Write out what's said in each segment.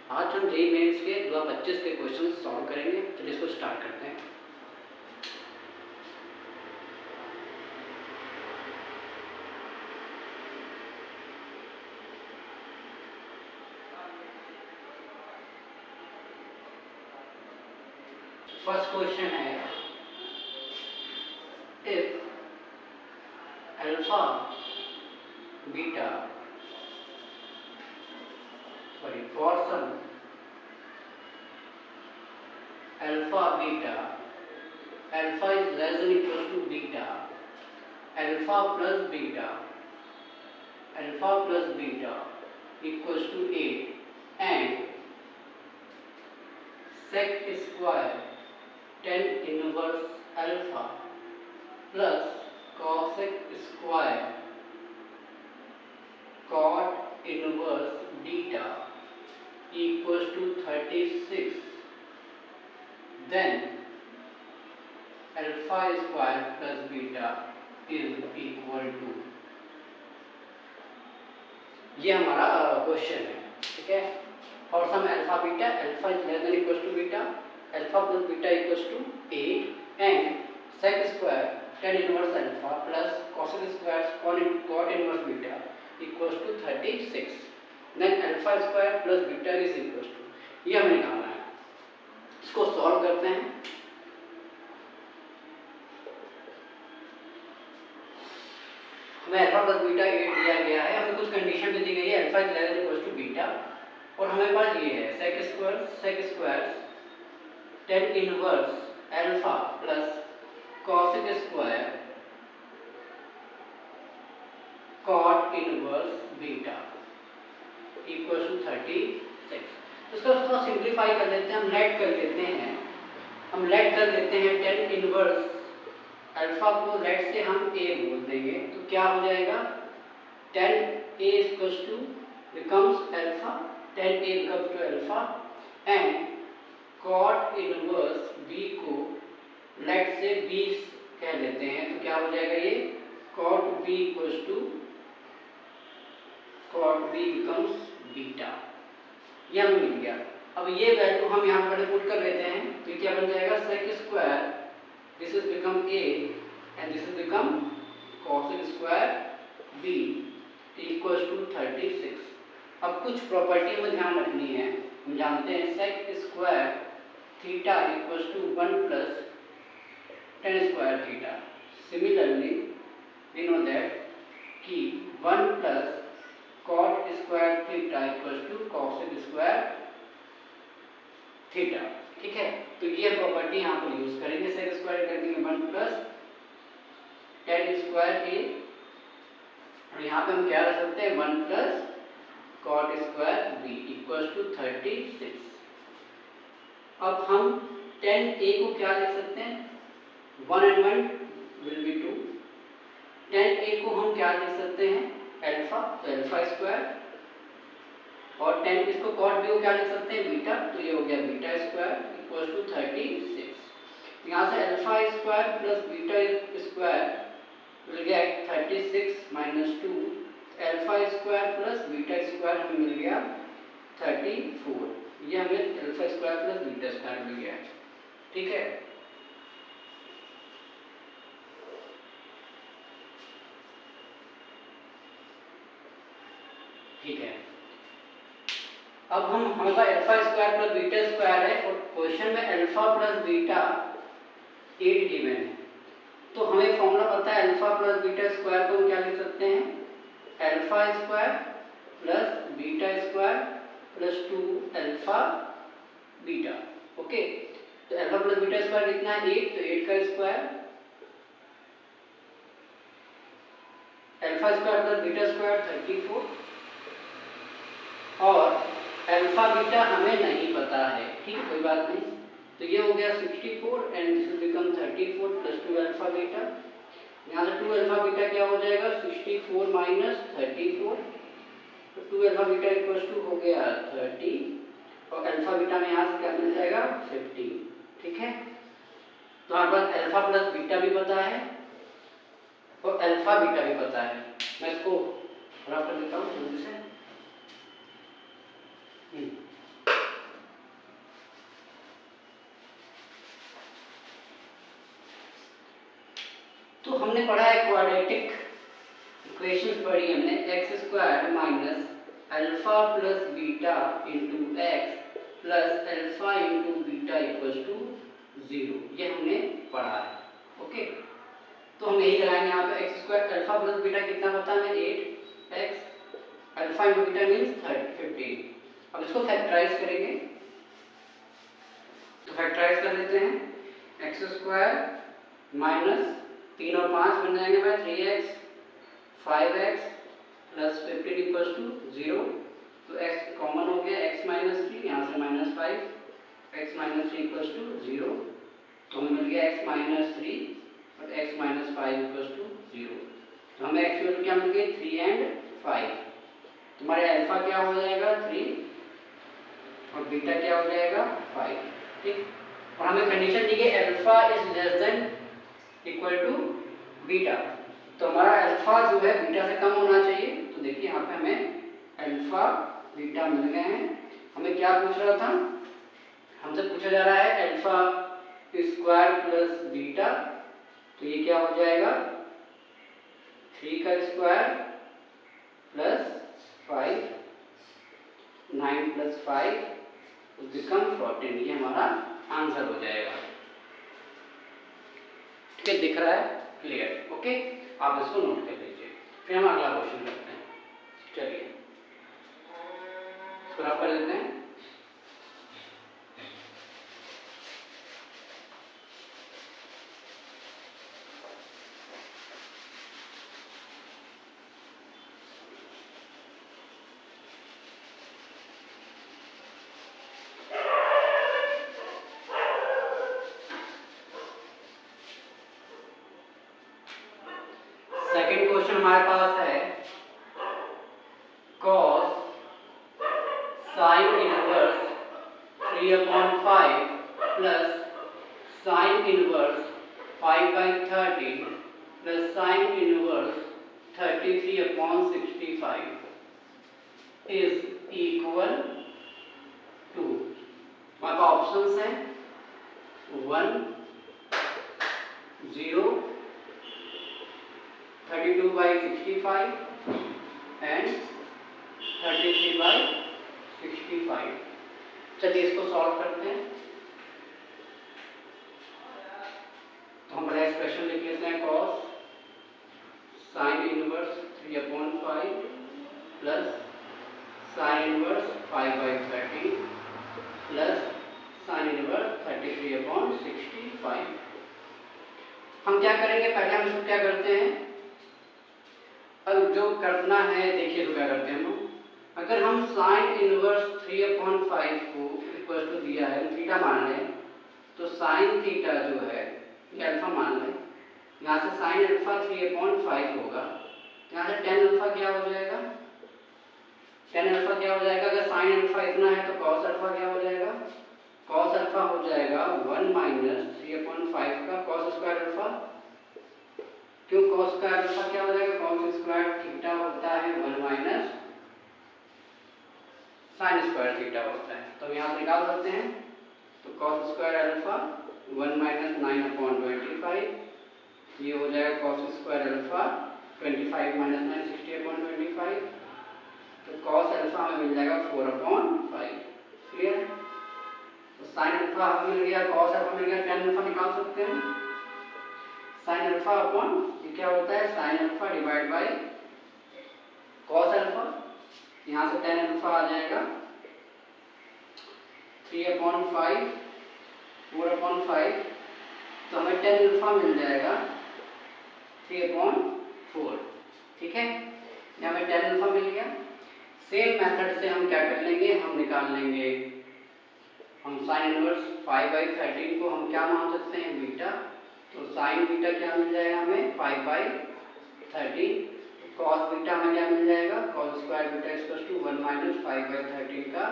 आज हम JEE mains के 2025 के क्वेश्चन सॉल्व करेंगे। चलिए इसको स्टार्ट करते हैं। फर्स्ट क्वेश्चन है, if alpha beta for some alpha beta, alpha is less than equals to beta, alpha plus beta equals to 8 and sec square tan inverse alpha plus cosec square cot inverse beta equals to 36, then alpha square plus beta is equal to, ये हमारा question है। ठीक है, for some alpha beta, alpha is less than equals to beta, alpha plus beta equals to 8 and sec square tan inverse alpha plus cosec square cot inverse beta equals to 36, then alpha square plus beta is equals to, ये हमें निकालना है। इसको solve करते हैं। हमें alpha plus beta 8 दिया गया है, हमें कुछ कंडीशन भी दी गई है, alpha is less than equals to beta, और हमारे पास ये है sec square tan inverse alpha plus cosec square cot inverse beta equals to 36। इसको थोड़ा सिंप्लीफाई कर लेते हैं, हम लेट कर लेते हैं tan इनवर्स अल्फा को लेट से हम a बोल देंगे, तो क्या हो जाएगा, tan a equals to becomes alpha, tan a becomes to alpha and cot inverse b को लेट से b कह लेते हैं, तो क्या हो जाएगा, ये cot b equals to cot b becomes beta, ये हमें मिल गया। अब ये वैल्यू हम यहाँ पर पुट कर लेते हैं, तो क्या बन जाएगा, sec square this is become a and this is become cosec square b equals to 36। अब कुछ प्रॉपर्टी में ध्यान रखनी है। हम जानते हैं sec square theta equals to 1 plus tan square theta. Similarly we know that कि 1 plus cot square theta equals to cosec square theta. ठीक है, तो ये प्रॉपर्टी यहाँ पर यूज करेंगे। sec स्क्वायर करेंगे 1 प्लस tan स्क्वायर a, और यहाँ पे हम क्या रख सकते हैं, 1 plus cot square b equals to 36। अब हम tan a को क्या लिख सकते हैं, 1 and 1 will be 2, tan a को हम क्या लिख सकते हैं, अल्फा, तो अल्फा स्क्वायर, और tan इसको cot b को क्या लिख सकते हैं, बीटा, तो ये हो गया बीटा स्क्वायर इक्वल्स टू 36। यहाँ से alpha square plus beta square मिल गया 36 minus 2, alpha square plus beta square हमें मिल गया 34, ये हमें alpha square plus beta square मिल गया। ठीक है, ठीक है, अब हमारे पास alpha square plus beta square है, और क्वेश्चन में अल्फा प्लस बीटा 8 गिवन है, तो हमें फॉर्मूला पता है, अल्फा प्लस बीटा स्क्वायर को हम क्या लिख सकते हैं, alpha square plus beta square plus 2 alpha beta. Okay, तो अल्फा प्लस बीटा स्क्वायर कितना है, 8, तो 8 का square, alpha square plus beta square 34, और अल्फा बीटा हमें नहीं पता है। ठीक है, कोई बात नहीं, तो ये हो गया 64 and this will become 34 plus 2 alpha beta. यहाँ से 2 अल्फा बीटा क्या हो जाएगा, 64 माइनस 34, तो 2 अल्फा बीटा इक्वल्स टू हो गया 30, और अल्फा बीटा में यहाँ से क्या मिल जाएगा, 15। ठीक है, तो हमारे पास अल्फा प्लस बीटा भी पता है और अल्फा बीटा भी पता है। मैं इसको रफ कर देता हूँ जल्दी से। तो हमने पढ़ा है क्वाड्रेटिक इक्वेशन पढ़ी हमने, x square minus alpha plus beta into x plus alpha into beta equal to 0, ये हमने पढ़ा है। ओके, तो हम यही लगाएंगे यहाँ पे x square alpha plus beta कितना पता है 8 x alpha into beta means 15। अब इसको फैक्टराइज करेंगे, तो फैक्टराइज कर लेते हैं। एक्स स्क्वायर माइनस 3 और 5 बन जाएंगे भाई 3x 5x plus 15 equals to 0। तो x कॉमन हो गया, x माइनस 3, यहाँ से minus 5, x minus 3 equals to 0। तो हमें मिल गया x माइनस 3 और x माइनस 5 इक्वल्स टू 0। तो हमें x वैल्यू क्या मिल गई 3 एंड 5। तुम्हारे अल्फा क्या हो जाएगा 3 और बीटा क्या हो जाएगा 5। ठीक, और हमें कंडीशन दी गई alpha is less than equal to beta, तो हमारा अल्फा जो है बीटा से कम होना चाहिए। तो देखिए यहाँ पे हमें अल्फा बीटा मिल गए हैं। हमें क्या पूछ रहा था, हमसे पूछा जा रहा है अल्फा स्क्वायर प्लस बीटा, तो ये क्या हो जाएगा 3 का स्क्वायर प्लस 5, 9 प्लस 5 बिकम 14, ये हमारा आंसर हो जाएगा। ठीक है, दिख रहा है क्लियर? ओके, आप इसको नोट कर लीजिए, फिर हम अगला क्वेश्चन करते हैं। चलिए इसको रफ कर लेते हैं। सेकंड क्वेश्चन हमारे पास है cos sin inverse 3/5 plus sin inverse 5/30 plus sin inverse 33/65 is equal to, हमारे पास ऑप्शंस हैं 1 0 32/65 एंड 33/65। चलिए इसको सॉल्व करते हैं। तो हम बड़ा एक्सप्रेशन लिख लेते हैं cos sin inverse 3/5 plus sin inverse 5/30 plus sin inverse 33/65। हम क्या करेंगे, पहले हम इसको क्या करते हैं, अब जो करना है देखिए तो क्या करते हैं हम, अगर हम sin इनवर्स 3/5 को इक्वल टू दिया है थीटा मान लें, तो sin थीटा जो है ये अल्फा मान लें, यहाँ से sin अल्फा 3/5 होगा, यहाँ से tan अल्फा क्या हो जाएगा, tan अल्फा क्या हो जाएगा, अगर sin अल्फा इतना है तो cos अल्फा क्या हो जाएगा, cos अल्फा हो जाएगा 1 माइनस 3/5 का cos स्क्वायर अल्फा, क्यों cos स्क्वायर अल्फा क्या हो जाएगा, cos स्क्वायर थीटा होता है 1 माइनस sin स्क्वायर थीटा होता है, तो हम यहाँ से निकाल सकते हैं। तो cos स्क्वायर अल्फा 1 माइनस 9/25, ये हो जाएगा cos स्क्वायर अल्फा 25 माइनस 9 60/25, तो cos अल्फा हमें मिल जाएगा 4/5। क्लियर? तो sin अल्फा हमें मिल गया, cos अल्फा मिल गया, tan अल्फा निकाल सकते हैं। sin अल्फा अपॉन ये क्या होता है sin alpha divide by cos alpha, यहाँ से tan अल्फा आ जाएगा 3/5 4/5, तो हमें tan अल्फा मिल जाएगा 3/4। ठीक है, यहाँ हमें tan अल्फा मिल गया। सेम मेथड से हम क्या कर लेंगे, हम निकाल लेंगे, हम sin इनवर्स 5/13 को हम क्या मान सकते हैं बीटा, तो sin बीटा क्या मिल जाएगा हमें 5/13, cos बीटा हमें क्या मिल जाएगा, cos square beta equal to 1 minus 5/13 का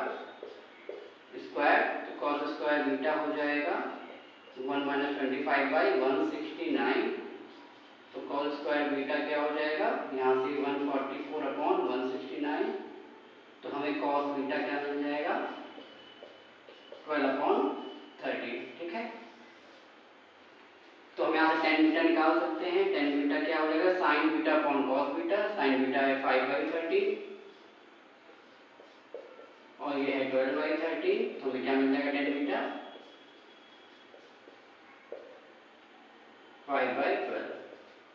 स्क्वायर, तो cos स्क्वायर बीटा हो जाएगा 1 माइनस 25/169, तो cos स्क्वायर बीटा क्या हो जाएगा, यहाँ से 144/169, तो हमें cos बीटा क्या मिल जाएगा 12/30। ठीक है, तो हम यहाँ से tan टेन बीटा निकाल सकते हैं। टेन बीटा क्या हो जाएगा, sign beta upon cos beta. Sign beta है 5/13 और ये है 12/13, तो हमें क्या मिल जाएगा, टेन बीटा 5/12,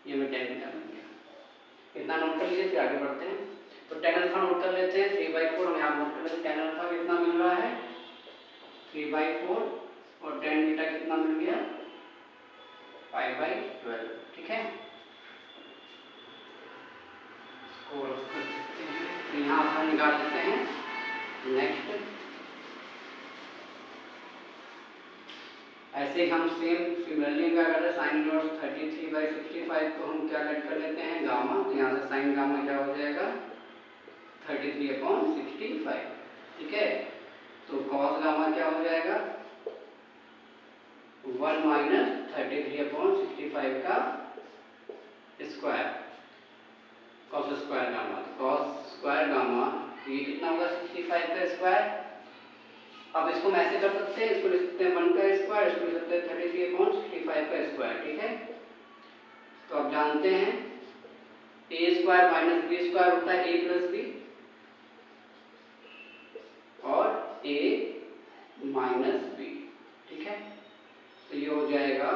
ये हमें टेन बीटा मिल गया। इतना नोट कर लीजिए, फिर आगे बढ़ते हैं। तो टेन अल्फा नोट कर लेते हैं, 3/4 हम यहाँ नोट कर लेते हैं। टेन अल्फा कितना मिल रहा है, 3/4, और टेन बीटा कितना मिल गया, 5/12, ठीक है। और यहाँ हम निकाल लेते हैं। नेक्स्ट ऐसे ही हम सिमिलरली क्या करते हैं, साइन इनवर्स 33/65 को हम क्या लेट कर लेते हैं, गामा। तो यहाँ से साइन गामा क्या हो जाएगा, 33/65, ठीक है। तो कॉस गामा क्या हो जाएगा, 1 - 33/65 का स्क्वायर, कॉस स्क्वायर गामा। तो कॉस स्क्वायर गामा ये कितना होगा, 65 का स्क्वायर। अब इसको हम ऐसे कर सकते हैं, इसको लिख सकते हैं 1 का स्क्वायर, इसको लिख सकते हैं 33/65 का स्क्वायर, ठीक है। तो आप जानते हैं a square minus b square होता है a प्लस b, और a माइनस b, ठीक है। तो ये हो जाएगा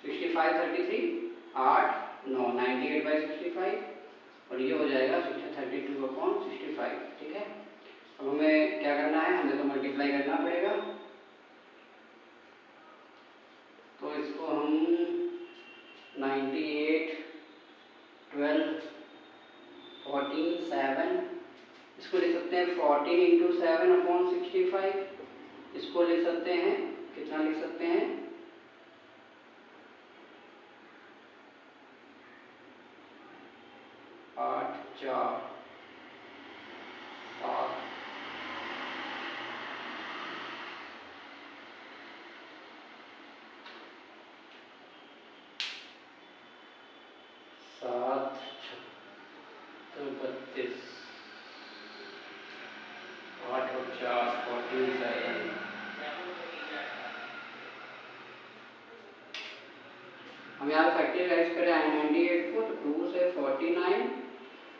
65 33 8 9 98/65, और ये हो जाएगा 32/65, ठीक है। अब हमें क्या करना है, हमें तो मल्टीप्लाई करना पड़ेगा। तो इसको हम 98 12 14 7, इसको लिख सकते हैं 14 × 7/65। इसको लिख सकते हैं, कितना लिख सकते हैं, 8 4 7 7 32 8 और 4 47। हम यहाँ फैक्टराइज करें 98 को, तो 2 से 49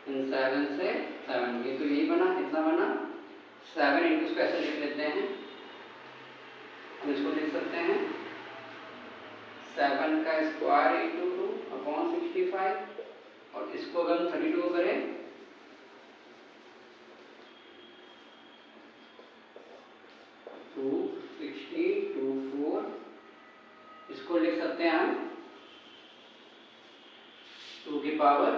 एंड 7 से 7, ये तो यही बना, कितना बना 7 इंटू, इसको ऐसे लिख लेते हैं, हम इसको लिख सकते हैं 7 का स्क्वायर इंटू 2/65, और इसको अगर हम 32 करें 260 24, इसको लिख सकते हैं हम 2 की पावर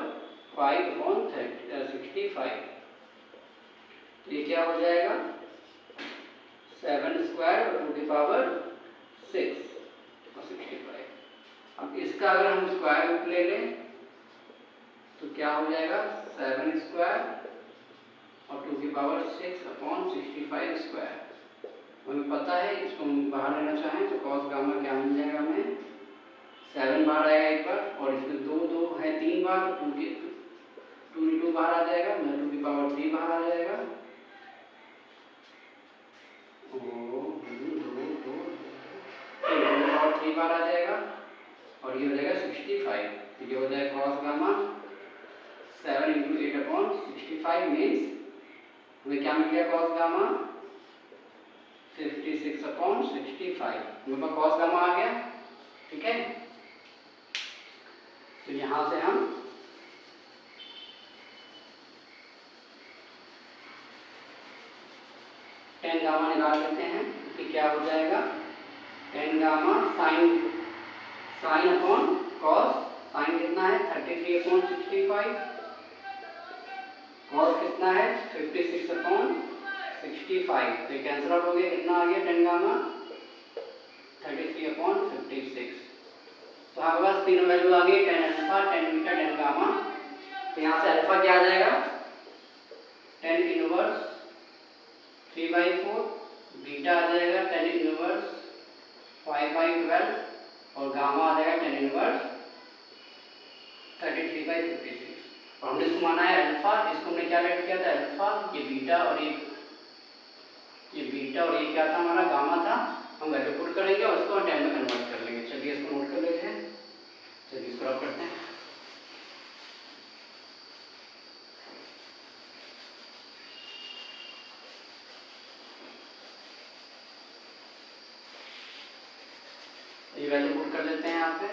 5/65। तो ये क्या हो जाएगा, 7 स्क्वायर और 2 की पावर 6 और 65। अब इसका अगर हम स्क्वायर रूट ले लें तो क्या हो जाएगा, 7 स्क्वायर और 2 की पावर 6/65 स्क्वायर। हमें पता है, इसको हम बाहर लेना चाहें तो कॉस गामा क्या मिल जाएगा, हमें 7 बाहर आएगा एक बार, और इसमें 2 है 3 बार, 2 बाहर आ जाएगा, 2 की पावर 3 बाहर आ जाएगा, और 3 बार आ जाएगा, और ये हो जाएगा 65। तो ये हो जाएगा कॉस गामा 7 × 8/65 मीन्स हमें क्या मिल गया, कॉस गामा 56/65। मेरे पास कॉस गामा आ गया, ठीक है। तो यहां से हम टेन गामा निकाल लेते हैं, कि क्या हो जाएगा, tan gamma sine upon cos, sine कितना है 33/65, कॉस कितना है 56/65, तो ये कैंसिल आउट हो गया, कितना आ गया, टेन गामा 33/56। तो हमारे पास तीनों वैल्यू आ गई, tan alpha, tan beta, ten gamma. तो यहाँ से अल्फा क्या आ जाएगा, टेन इनवर्स 3/4, बीटा आ जाएगा टेन इनवर्स 5/12, और गामा आ जाएगा टेन इनवर्स 33/56। और हमने इसको माना है अल्फा, इसको हमने क्या लेट किया था, अल्फा, ये बीटा, और ये बीटा, और ये क्या था, हमारा गामा था। हम वैल्यू पुट करेंगे और इसको 10 में कन्वर्ट कर लेंगे। चलिए चलिए इसको नोट कर लेते हैं। चलिए इसको रब करते हैं। ये वैल्यू पुट कर लेते हैं यहाँ पे।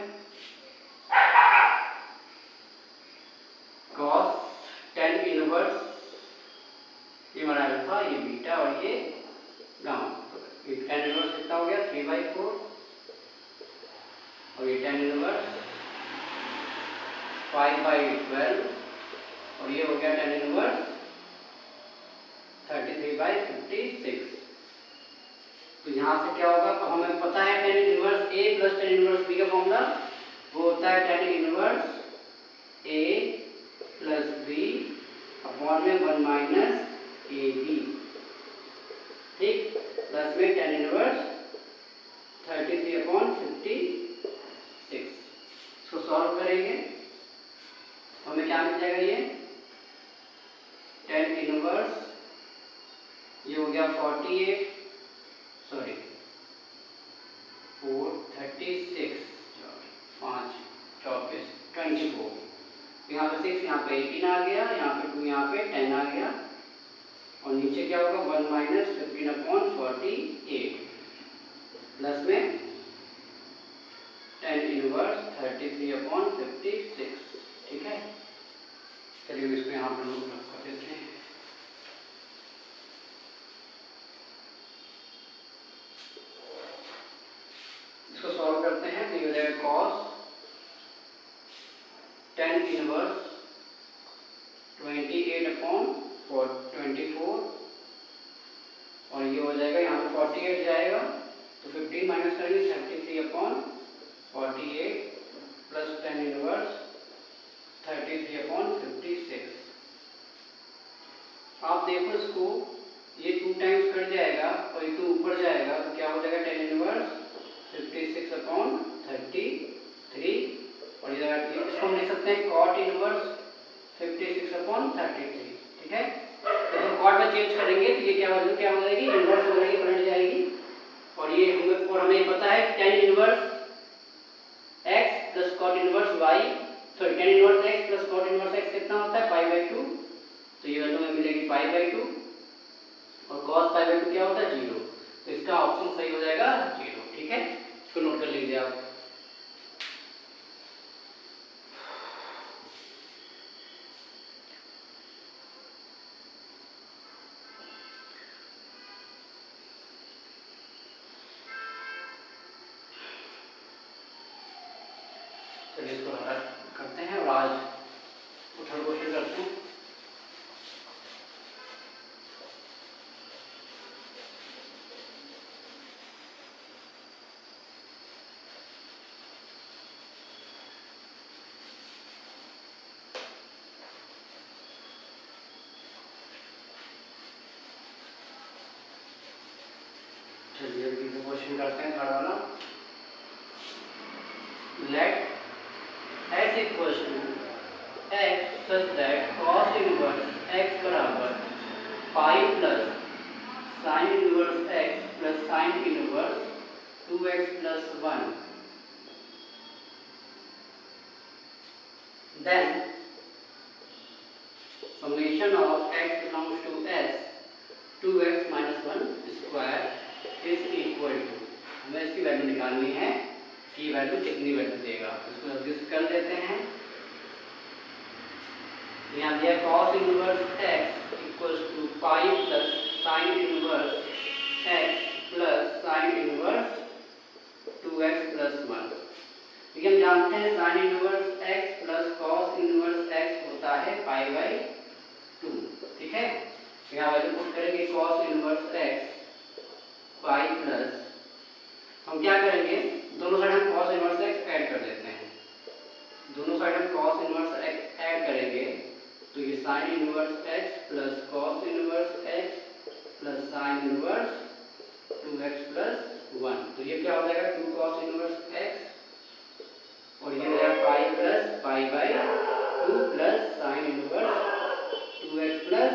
cos tan इनवर्स, ये हमारा अल्फा, ये बीटा और ये गामा। तो ये tan इनवर्स कितना हो गया 3/4 और ये tan इनवर्स 5/12 और ये हो गया tan इनवर्स 33/56। तो यहाँ से क्या होगा, तो हमें पता है tan inverse a plus tan inverse b का फॉर्मूला वो होता है tan inverse a plus b upon में 1 माइनस ए बी, ठीक, प्लस में tan इनवर्स 33/56। इसको सॉल्व करेंगे तो हमें क्या मिल जाएगा, ये tan इनवर्स ये हो गया 48 सॉरी 436 5 24 24, यहाँ पे 6, यहाँ पे 18 आ गया, यहाँ पे 2, यहाँ पे 10 आ गया और नीचे क्या होगा 1 माइनस 15/48 प्लस में tan इनवर्स 33/56, ठीक है। चलिए इसको यहाँ पर नोट कर देते हैं। इसको सॉल्व करते हैं तो ये हो जाएगा cos tan इनवर्स 28/24 और ये हो जाएगा यहाँ पे 48 जाएगा तो 15 माइनस करेंगे 33/48 प्लस tan इनवर्स 33/56। आप देखो इसको, ये 2 टाइम्स कट जाएगा और ये 2 ऊपर जाएगा तो क्या हो जाएगा tan इनवर्स 56/33 और ये इसको हम लिख सकते हैं cot इनवर्स 56/33, ठीक है। तो हम cot में चेंज करेंगे तो ये क्या हो जाएगी इनवर्स हो जाएगी, पलट जाएगी और ये हमें पता है tan inverse x plus cot inverse y, sorry tan inverse x plus cot inverse x कितना होता है π/2, तो ये वैल्यू हमें मिलेगी π/2 और cos π/2 क्या होता है 0, तो इसका ऑप्शन सही हो जाएगा 0, ठीक है। इसको नोट कर लीजिए आप। चलिए इसको हटा करते हैं और आज थर्ड क्वेश्चन करते हैं। चलिए अभी क्वेश्चन करते हैं थर्ड वाला। Let x equals to x such that cos inverse x बराबर pi plus sin inverse x plus sin inverse 2x plus 1, then summation of x belongs to s 2x minus 1 square is equal to, हमें इसकी value निकालनी है कि value कितनी value देगा। इसको adjust कर लेते हैं। यहाँ दिया cos inverse x equals to pi plus sin inverse x plus sin inverse 2x plus 1। देखिए हम जानते हैं sin inverse x plus cos inverse x होता है π/2, ठीक है। यहाँ वैल्यू पुट करेंगे cos inverse x pi plus, हम क्या करेंगे दोनों साइड हम cos इनवर्स x ऐड कर देते हैं, दोनों साइड हम cos इनवर्स x ऐड करेंगे तो ये sin inverse x plus cos inverse x plus sin inverse 2x plus 1, तो ये क्या हो जाएगा 2 cos इनवर्स x और ये हो जाएगा pi plus π/2 plus sin inverse 2x plus,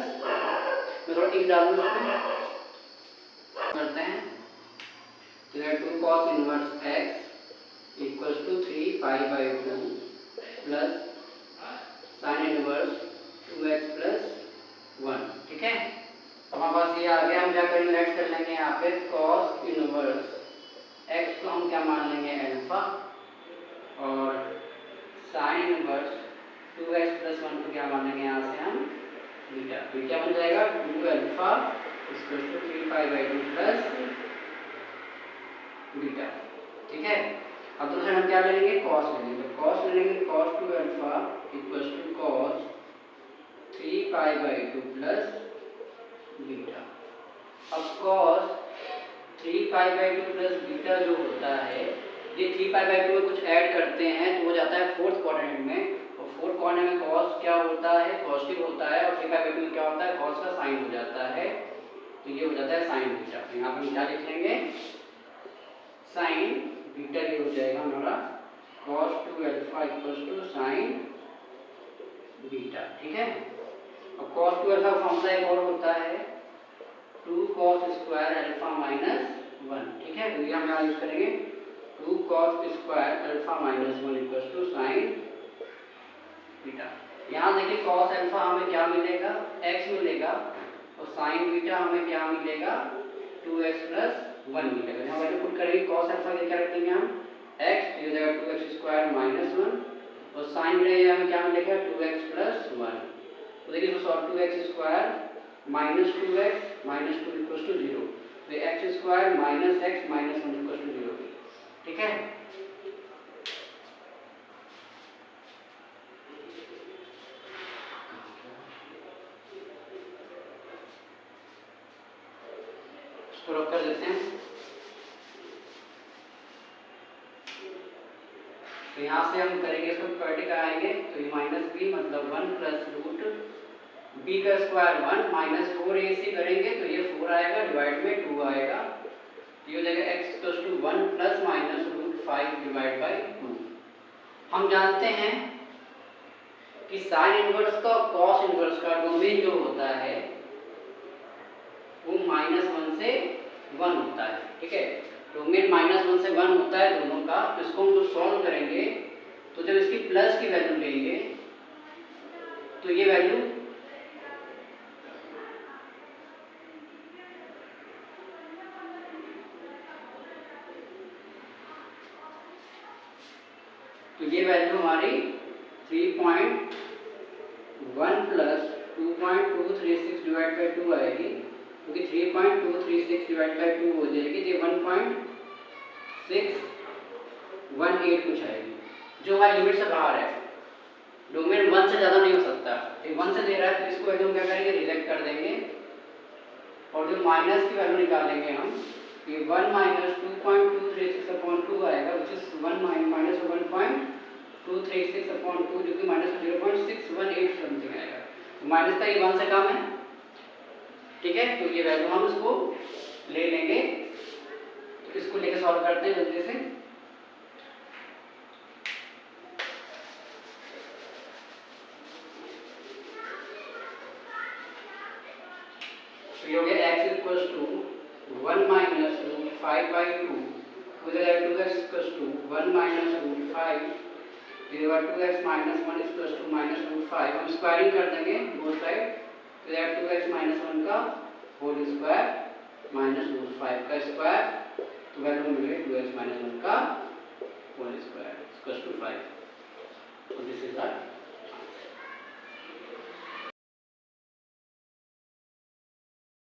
मैं थोड़ा टिक डाल दूँ इसमें करते हैं तो 2 cos inverse x equals to 3 pi by 2 plus sine inverse 2x plus 1। ठीक है, हमारे पास ये आ गया। हम क्या करेंगे, लेट्स कर लेंगे यहाँ पे cos इनवर्स x को हम क्या मान लेंगे अल्फा, और साइन इनवर्स 2x प्लस 1 को क्या मान लेंगे यहाँ से हम बीटा। तो क्या बन जाएगा 2 alpha equal to 3 pi by 2 plus beta. ठीक है, अब दूसरा हम क्या ले लेंगे, cos ले लेंगे। तो cos ले लेंगे, cos 2 alpha equal to cos 3 pi by 2 plus beta. अब cos 3 pi by 2 plus beta जो होता है, ये 3 पाई बाई 2 में कुछ ऐड करते हैं तो हो जाता है फोर्थ क्वाड्रेंट में, और फोर्थ क्वाड्रेंट में cos क्या होता है, पॉजिटिव होता है, और 3 पाई बाई 2 में क्या होता है, cos का साइन हो जाता है, तो ये हो जाता है साइन बीटा। तो यहाँ पर क्या लिख लेंगे, साइन बीटा ये हो जाएगा हमारा cos 2 alpha equal to sine beta. ठीक है, अब cos 2 अल्फा फॉर्मूला एक और होता है 2 cos स्क्वायर अल्फा माइनस 1। ठीक है, तो ये हम यहाँ यूज करेंगे 2 cos square alpha minus 1 equal to sine beta. यहाँ देखिए cos अल्फा हमें क्या मिलेगा, x मिलेगा, और साइन बीटा हमें क्या मिलेगा 2x प्लस 1 मिलेगा। यहाँ वैल्यू पुट करेंगे, cos अल्फा के क्या रखेंगे हम x, तो ये जाएगा 2x स्क्वायर माइनस 1, और साइन बीटा हमें क्या मिलेगा 2x प्लस 1। तो देखिए तो 2x square minus 2x minus 2 equal to 0, तो x square minus x minus 1 equal to 0। ठीक है, इसको रख कर देते हैं। तो यहाँ से हम करेंगे, इसको क्वाड्रेटिक आएंगे, तो ये माइनस बी मतलब 1 प्लस रूट बी का स्क्वायर 1 माइनस 4ac करेंगे, तो ये 4 आएगा, डिवाइड में 2 आएगा, ये हो जाएगा x equal to 1 plus minus root 5 divide by 2। हम जानते हैं कि साइन इनवर्स का और कॉस इनवर्स का डोमेन जो होता है वो -1 से 1 होता है। ठीक है, डोमेन -1 से 1 होता है दोनों का। तो इसको हम जब सॉल्व करेंगे तो जब इसकी प्लस की वैल्यू लेंगे तो ये वैल्यू हमारी 3.1 प्लस 2.236 डिवाइड बाई 2 आएगी, क्योंकि 3.236 डिवाइड बाई 2 हो जाएगी, तो 1.618 कुछ आएगी, जो हमारी लिमिट से बाहर है। डोमेन 1 से ज़्यादा नहीं हो सकता, ये 1 से दे रहा है तो इसको वैल्यू हम क्या करेंगे, रिजेक्ट कर देंगे, और जो माइनस की वैल्यू निकालेंगे हम, ये 1 माइनस 2.236/2 आएगा, विच इज 1 माइनस 1.236/2, जो कि माइनस 0.618 समथिंग आएगा। तो माइनस का ये 1 से कम है। ठीक है, तो ये वैल्यू हम इसको ले लेंगे, तो इसको लेके सॉल्व करते हैं जल्दी से। तो ये हो गया x equals to 1 minus root 5/2, हो जाएगा 2x equals to 1 minus root 5, ये होगा 2x minus 1 equals to minus root 5। हम स्क्वायरिंग कर देंगे बोथ साइड, तो ये 2x माइनस 1 का होल स्क्वायर माइनस रूट 5 का स्क्वायर, तो वैल्यू मिलेगी 2x माइनस 1 का होल स्क्वायर इक्वल्स टू 5। तो दिस इज द